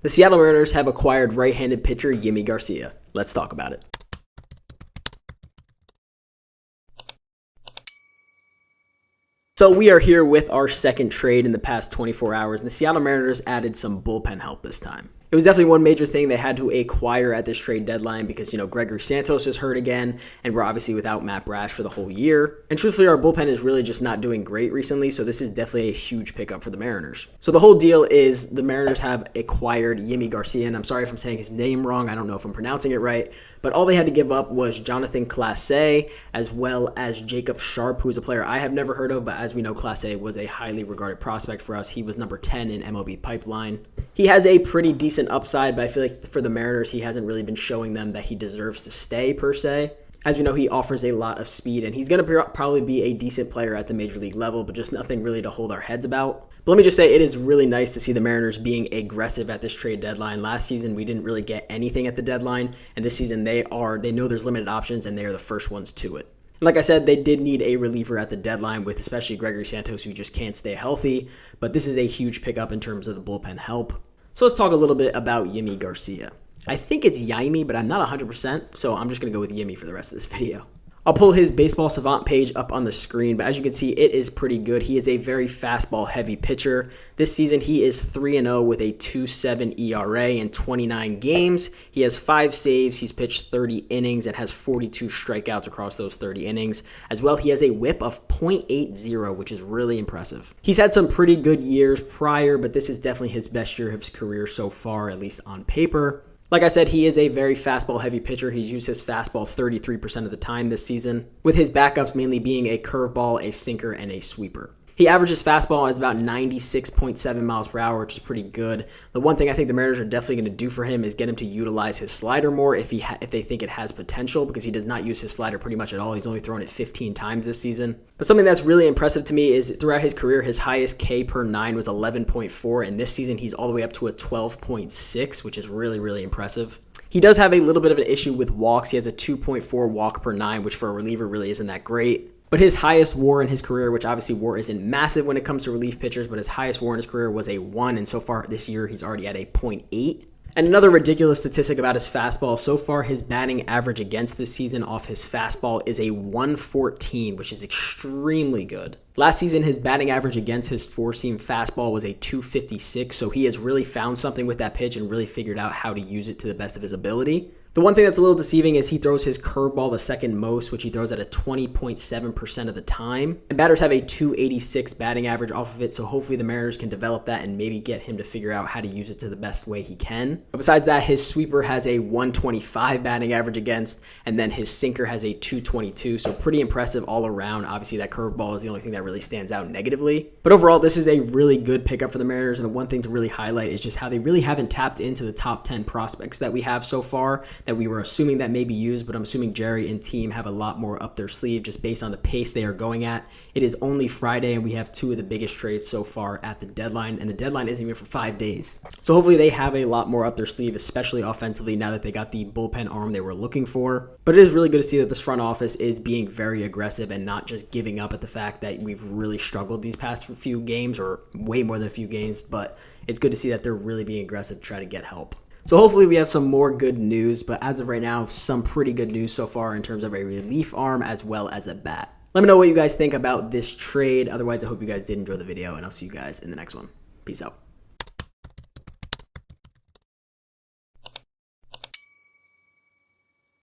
The Seattle Mariners have acquired right-handed pitcher Yimi García. Let's talk about it. So we are here with our second trade in the past 24 hours, and the Seattle Mariners added some bullpen help this time. It was definitely one major thing they had to acquire at this trade deadline because, Gregory Santos is hurt again, and we're obviously without Matt Brash for the whole year. And truthfully, our bullpen is really just not doing great recently, so this is definitely a huge pickup for the Mariners. So the whole deal is the Mariners have acquired Yimi García, and I'm sorry if I'm saying his name wrong. I don't know if I'm pronouncing it right, but all they had to give up was Jonathan Clase as well as Jacob Sharp, who is a player I have never heard of, but as we know, Clase was a highly regarded prospect for us. He was number 10 in MLB Pipeline. He has a pretty decent upside, but I feel like for the Mariners, he hasn't really been showing them that he deserves to stay per se. As we know, he offers a lot of speed, and he's going to probably be a decent player at the major league level, but just nothing really to hold our heads about. But let me just say, it is really nice to see the Mariners being aggressive at this trade deadline. Last season, we didn't really get anything at the deadline, and this season they know there's limited options, and they are the first ones to it. And like I said, they did need a reliever at the deadline with especially Gregory Santos, who just can't stay healthy, but this is a huge pickup in terms of the bullpen help. So let's talk a little bit about Yimi García. I think it's Yimi, but I'm not 100%, so I'm just going to go with Yimi for the rest of this video. I'll pull his Baseball Savant page up on the screen, but as you can see, it is pretty good. He is a very fastball-heavy pitcher. This season, he is 3-0 with a 2.7 ERA in 29 games. He has 5 saves. He's pitched 30 innings and has 42 strikeouts across those 30 innings. As well, he has a whip of .80, which is really impressive. He's had some pretty good years prior, but this is definitely his best year of his career so far, at least on paper. Like I said, he is a very fastball-heavy pitcher. He's used his fastball 33% of the time this season, with his backups mainly being a curveball, a sinker, and a sweeper. He averages fastball as about 96.7 miles per hour, which is pretty good. The one thing I think the Mariners are definitely going to do for him is get him to utilize his slider more if they think it has potential, because he does not use his slider pretty much at all. He's only thrown it 15 times this season. But something that's really impressive to me is throughout his career, his highest K per 9 was 11.4, and this season he's all the way up to a 12.6, which is really, really impressive. He does have a little bit of an issue with walks. He has a 2.4 walk per 9, which for a reliever really isn't that great. But his highest WAR in his career, which obviously WAR isn't massive when it comes to relief pitchers, but his highest WAR in his career was a 1, and so far this year he's already at a .8. And another ridiculous statistic about his fastball, so far his batting average against this season off his fastball is a 114, which is extremely good. Last season, his batting average against his four-seam fastball was a 256, so he has really found something with that pitch and really figured out how to use it to the best of his ability. The one thing that's a little deceiving is he throws his curveball the second most, which he throws at a 20.7% of the time. And batters have a 286 batting average off of it, so hopefully the Mariners can develop that and maybe get him to figure out how to use it to the best way he can. But besides that, his sweeper has a 125 batting average against, and then his sinker has a 222, so pretty impressive all around. Obviously, that curveball is the only thing that really stands out negatively. But overall, this is a really good pickup for the Mariners, and the one thing to really highlight is just how they really haven't tapped into the top 10 prospects that we have so far, that we were assuming that may be used, but I'm assuming Jerry and team have a lot more up their sleeve just based on the pace they are going at. It is only Friday, and we have 2 of the biggest trades so far at the deadline, and the deadline isn't even for 5 days. So hopefully they have a lot more up their sleeve, especially offensively, now that they got the bullpen arm they were looking for. But it is really good to see that this front office is being very aggressive and not just giving up at the fact that we've really struggled these past few games, or way more than a few games, but it's good to see that they're really being aggressive to try to get help. So hopefully we have some more good news, but as of right now, some pretty good news so far in terms of a relief arm as well as a bat. Let me know what you guys think about this trade. Otherwise, I hope you guys did enjoy the video, and I'll see you guys in the next one. Peace out.